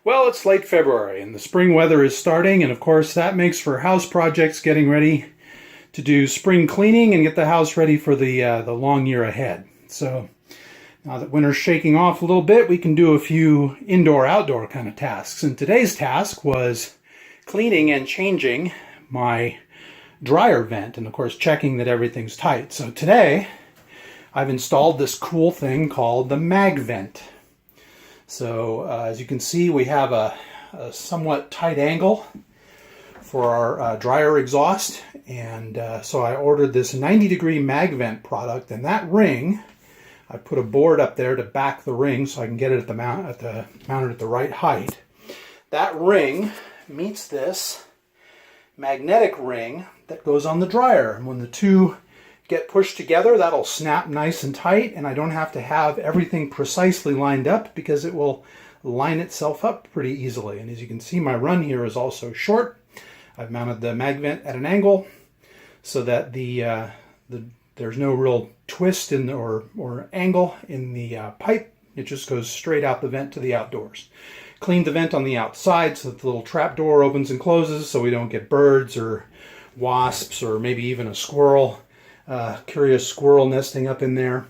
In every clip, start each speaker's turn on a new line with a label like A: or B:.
A: Well, it's late February and the spring weather is starting, and of course that makes for house projects, getting ready to do spring cleaning and get the house ready for the long year ahead. So now that winter's shaking off a little bit, we can do a few indoor-outdoor kind of tasks. And today's task was cleaning and changing my dryer vent, and of course checking that everything's tight. So today I've installed this cool thing called the MagVent. So as you can see, we have a somewhat tight angle for our dryer exhaust, and so I ordered this 90-degree MagVent product, and that ring, I put a board up there to back the ring so I can get it mounted at the right height. That ring meets this magnetic ring that goes on the dryer, and when the two get pushed together, that'll snap nice and tight, and I don't have to have everything precisely lined up because it will line itself up pretty easily. And as you can see, my run here is also short. I've mounted the MagVent at an angle so that there's no real twist in or angle in the pipe. It just goes straight out the vent to the outdoors. Cleaned the vent on the outside so that the little trap door opens and closes so we don't get birds or wasps or maybe even a squirrel. Curious squirrel nesting up in there.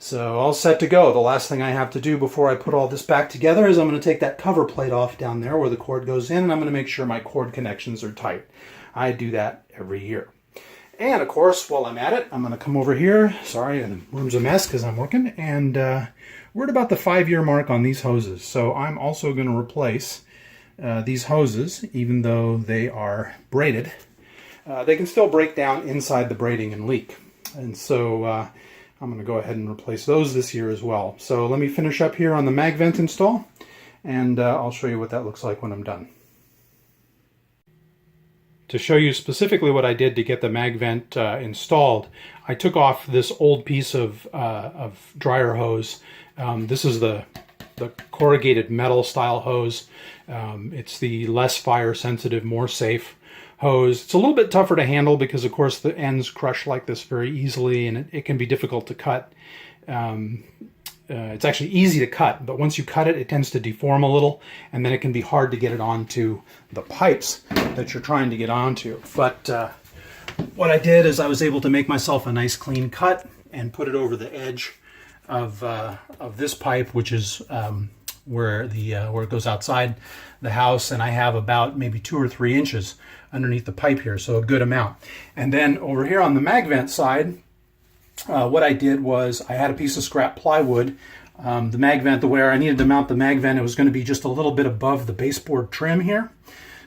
A: So all set to go. The last thing I have to do before I put all this back together is I'm going to take that cover plate off down there where the cord goes in, and I'm going to make sure my cord connections are tight. I do that every year. And of course, while I'm at it, I'm going to come over here. Sorry, and the room's a mess because I'm working. And we're at about the 5-year mark on these hoses. So I'm also going to replace these hoses, even though they are braided. They can still break down inside the braiding and leak. And so I'm going to go ahead and replace those this year as well. So let me finish up here on the MagVent install, and I'll show you what that looks like when I'm done. To show you specifically what I did to get the MagVent installed, I took off this old piece of dryer hose. This is the corrugated metal style hose. It's the less fire sensitive, more safe hose. It's a little bit tougher to handle because of course the ends crush like this very easily, and it can be difficult to cut. It's actually easy to cut, but once you cut it, it tends to deform a little, and then it can be hard to get it onto the pipes that you're trying to get onto. But what I did is I was able to make myself a nice clean cut and put it over the edge of this pipe, which is where it goes outside the house, and I have about maybe 2 or 3 inches underneath the pipe here, so a good amount. And then over here on the MagVent side, what I did was I had a piece of scrap plywood. The MagVent, where I needed to mount the MagVent, it was going to be just a little bit above the baseboard trim here.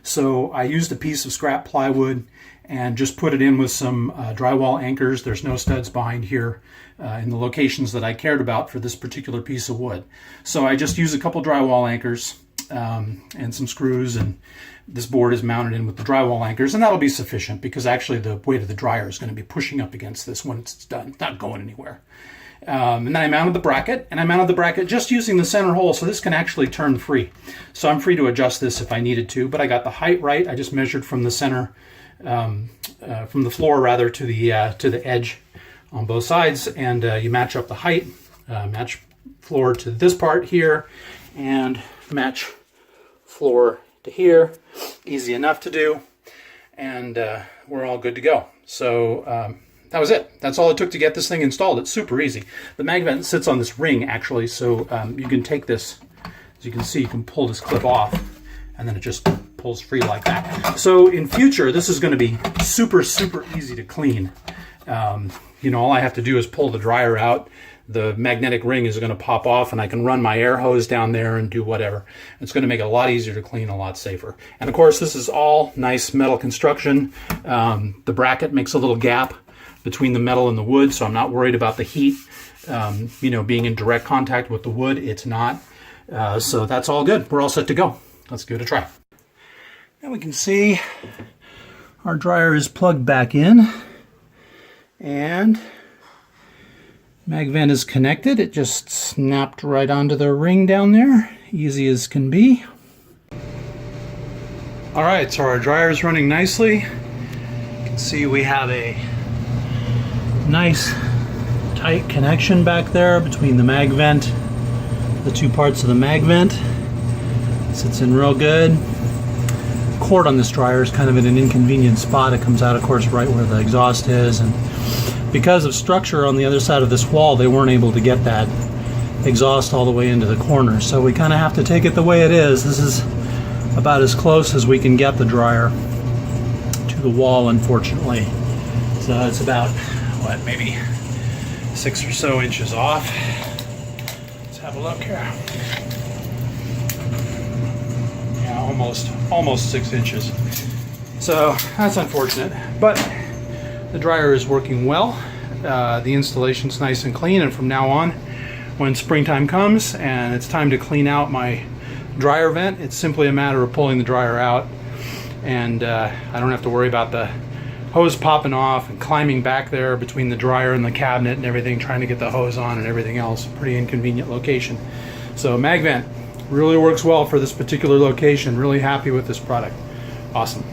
A: So I used a piece of scrap plywood and just put it in with some drywall anchors. There's no studs behind here in the locations that I cared about for this particular piece of wood. So I just used a couple drywall anchors and some screws, and this board is mounted in with the drywall anchors, and that'll be sufficient because actually the weight of the dryer is going to be pushing up against this when it's done. It's not going anywhere. And then I mounted the bracket, and I mounted the bracket just using the center hole, so this can actually turn free. So I'm free to adjust this if I needed to, but I got the height right. I just measured from the center, from the floor rather, to the edge on both sides, and you match up the height, match floor to this part here, and match floor to here. Easy enough to do, and we're all good to go. So that was it. That's all it took to get this thing installed. It's super easy. The MagVent sits on this ring actually, so you can take this, as you can see, you can pull this clip off, and then it just pulls free like that. So in future, this is going to be super easy to clean. You know, all I have to do is pull the dryer out. The magnetic ring is going to pop off, and I can run my air hose down there and do whatever. It's going to make it a lot easier to clean, a lot safer. And of course, this is all nice metal construction. The bracket makes a little gap between the metal and the wood, so I'm not worried about the heat, you know, being in direct contact with the wood. It's not. So that's all good. We're all set to go. Let's give it a try. And we can see our dryer is plugged back in, and MagVent is connected. It just snapped right onto the ring down there. Easy as can be. Alright, so our dryer is running nicely. You can see we have a nice tight connection back there between the MagVent, the two parts of the MagVent. Sits in real good. Cord on this dryer is kind of in an inconvenient spot. It comes out, of course, right where the exhaust is, and because of structure on the other side of this wall, they weren't able to get that exhaust all the way into the corner. So we kind of have to take it the way it is. This is about as close as we can get the dryer to the wall, unfortunately. So it's about, what, maybe 6 or so inches off. Let's have a look here. Yeah, almost 6 inches. So that's unfortunate, but the dryer is working well. The installation's nice and clean, and from now on, when springtime comes and it's time to clean out my dryer vent, it's simply a matter of pulling the dryer out, and I don't have to worry about the hose popping off and climbing back there between the dryer and the cabinet and everything, trying to get the hose on and everything else. Pretty inconvenient location. So MagVent really works well for this particular location. Really happy with this product. Awesome.